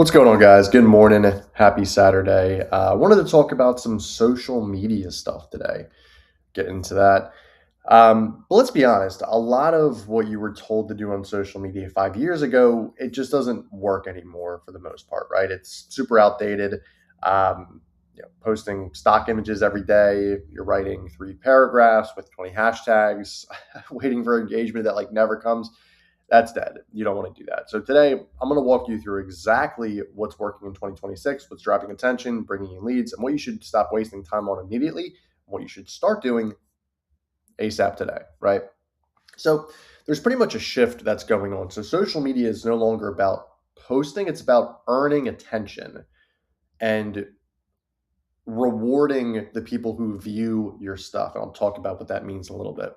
What's going on, guys? Good morning. Happy Saturday. I wanted to talk about some social media stuff today. Get into that. But let's be honest, a lot of what you were told to do on social media 5 years ago, it just doesn't work anymore for the most part, right? It's super outdated. Posting stock images every day, you're writing 3 paragraphs with 20 hashtags, waiting for engagement that like never comes. That's dead. You don't want to do that. So today, I'm going to walk you through exactly what's working in 2026, what's driving attention, bringing in leads, and what you should stop wasting time on immediately, what you should start doing ASAP today, right? So there's pretty much a shift that's going on. So social media is no longer about posting, it's about earning attention and rewarding the people who view your stuff. And I'll talk about what that means in a little bit.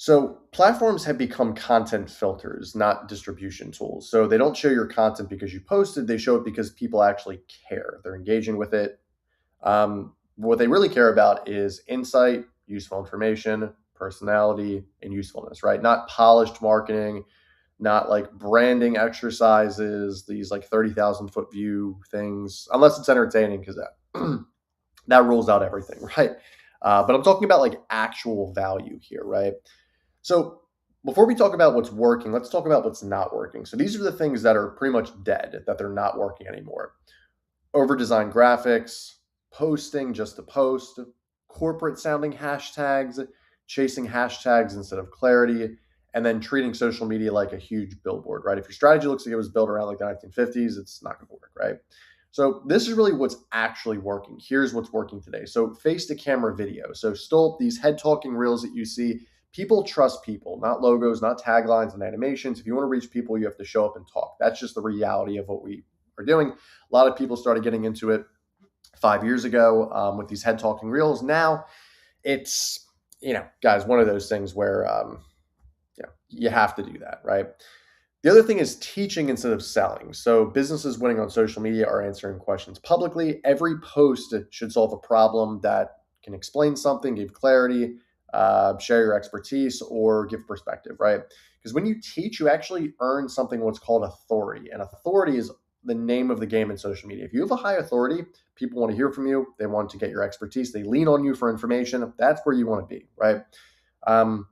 So platforms have become content filters, not distribution tools. So they don't show your content because you posted, they show it because people actually care. They're engaging with it. What they really care about is insight, useful information, personality, and usefulness, right? Not polished marketing, not like branding exercises, these like 30,000 foot view things, unless it's entertaining, because that, that rules out everything, right? But I'm talking about like actual value here, right? So before we talk about what's working, let's talk about what's not working. So these are the things that are pretty much dead, that they're not working anymore. Over designed graphics, posting just to post, corporate sounding hashtags, chasing hashtags instead of clarity, and then treating social media like a huge billboard, right? If your strategy looks like it was built around like the 1950s, it's not going to work, right? So this is really what's actually working. Here's what's working today. So face to camera video. So still these head talking reels that you see, people trust people, not logos, not taglines and animations. If you want to reach people, you have to show up and talk. That's just the reality of what we are doing. A lot of people started getting into it 5 years ago with these head talking reels. Now it's, guys, one of those things where, you have to do that, right? The other thing is teaching instead of selling. So businesses winning on social media are answering questions publicly. Every post should solve a problem that can explain something, give clarity, share your expertise, or give perspective, right? Because when you teach, you actually earn something what's called authority. And authority is the name of the game in social media. If you have a high authority, people want to hear from you. They want to get your expertise. They lean on you for information. That's where you want to be, right? Um,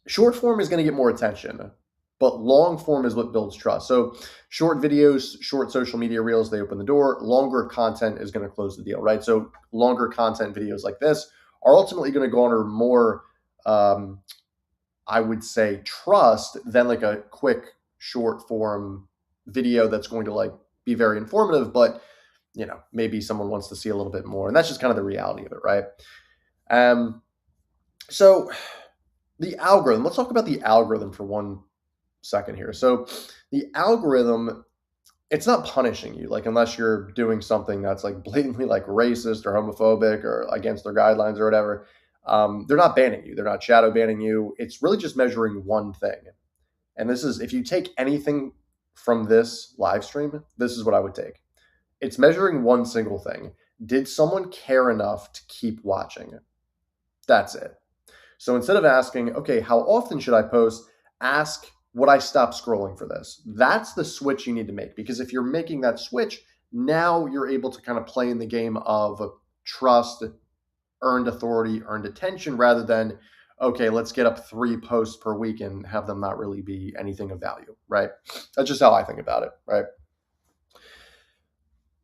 Short form is going to get more attention, but long form is what builds trust. So short videos, short social media reels, they open the door. Longer content is going to close the deal, right? So longer content videos like this are ultimately going to garner more, I would say, trust than like a quick short form video that's going to like be very informative, but maybe someone wants to see a little bit more. And that's just kind of the reality of it, right? Um, so the algorithm, let's talk about the algorithm for 1 second here. So the algorithm, it's not punishing you, like unless you're doing something that's like blatantly like racist or homophobic or against their guidelines or whatever. They're not banning you. They're not shadow banning you. It's really just measuring one thing. And this is, if you take anything from this live stream, this is what I would take. It's measuring one single thing. Did someone care enough to keep watching? That's it. So instead of asking, okay, how often should I post? Ask, would I stop scrolling for this? That's the switch you need to make, because if you're making that switch, now you're able to kind of play in the game of trust, earned authority, earned attention, rather than, okay, let's get up 3 posts per week and have them not really be anything of value, right? That's just how I think about it, right?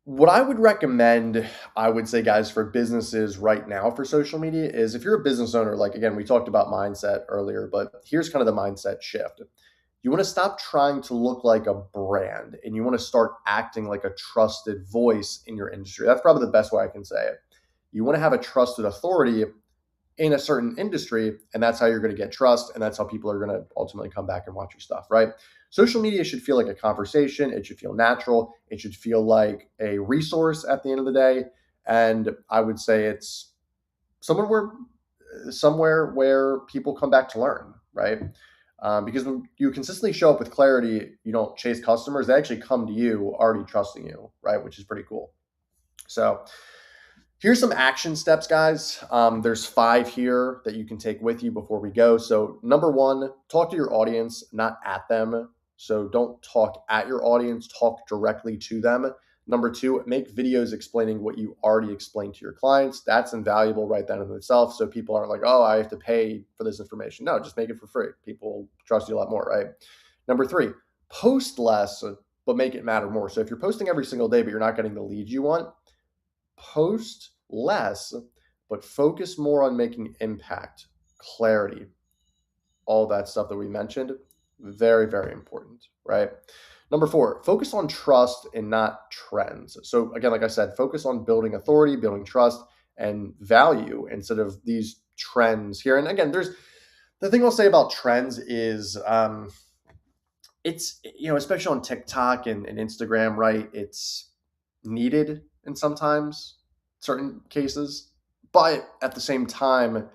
What I would recommend, I would say, guys, for businesses right now for social media is, if you're a business owner, like again, we talked about mindset earlier, but here's kind of the mindset shift. You want to stop trying to look like a brand and you want to start acting like a trusted voice in your industry. That's probably the best way I can say it. You want to have a trusted authority in a certain industry, and that's how you're going to get trust, and that's how people are going to ultimately come back and watch your stuff, right? Social media should feel like a conversation. It should feel natural. It should feel like a resource at the end of the day. And I would say it's somewhere where people come back to learn, right? Because when you consistently show up with clarity, you don't chase customers. They actually come to you already trusting you, right? Which is pretty cool. So here's some action steps, guys. There's 5 here that you can take with you before we go. So number 1, talk to your audience, not at them. So don't talk at your audience, talk directly to them. Number two, make videos explaining what you already explained to your clients. That's invaluable right then in itself. So people aren't like, oh, I have to pay for this information. No, just make it for free. People trust you a lot more, right? Number three, post less, but make it matter more. So if you're posting every single day, but you're not getting the leads you want, post less, but focus more on making impact, clarity, all that stuff that we mentioned. Very, very important, right? Number four, focus on trust and not trends. So again, like I said, focus on building authority, building trust and value instead of these trends here. And again, there's the thing I'll say about trends is it's, especially on TikTok and Instagram, right? It's needed in sometimes certain cases, but at the same time,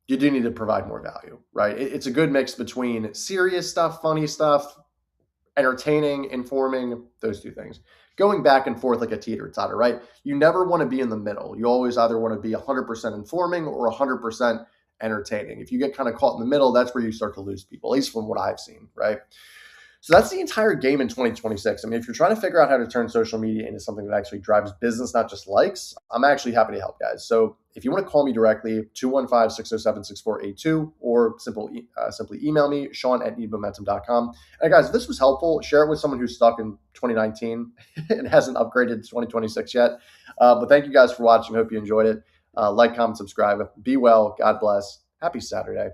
you do need to provide more value, right? It's a good mix between serious stuff, funny stuff, entertaining, informing, those two things. Going back and forth like a teeter-totter, right? You never want to be in the middle. You always either want to be 100% informing or 100% entertaining. If you get kind of caught in the middle, that's where you start to lose people, at least from what I've seen, right? So that's the entire game in 2026. I mean, if you're trying to figure out how to turn social media into something that actually drives business, not just likes, I'm actually happy to help, guys. So if you want to call me directly, 215-607-6482, or simply email me, Sean@needmomentum.com. And guys, if this was helpful, share it with someone who's stuck in 2019 and hasn't upgraded to 2026 yet. But thank you guys for watching. Hope you enjoyed it. Like, comment, subscribe. Be well. God bless. Happy Saturday.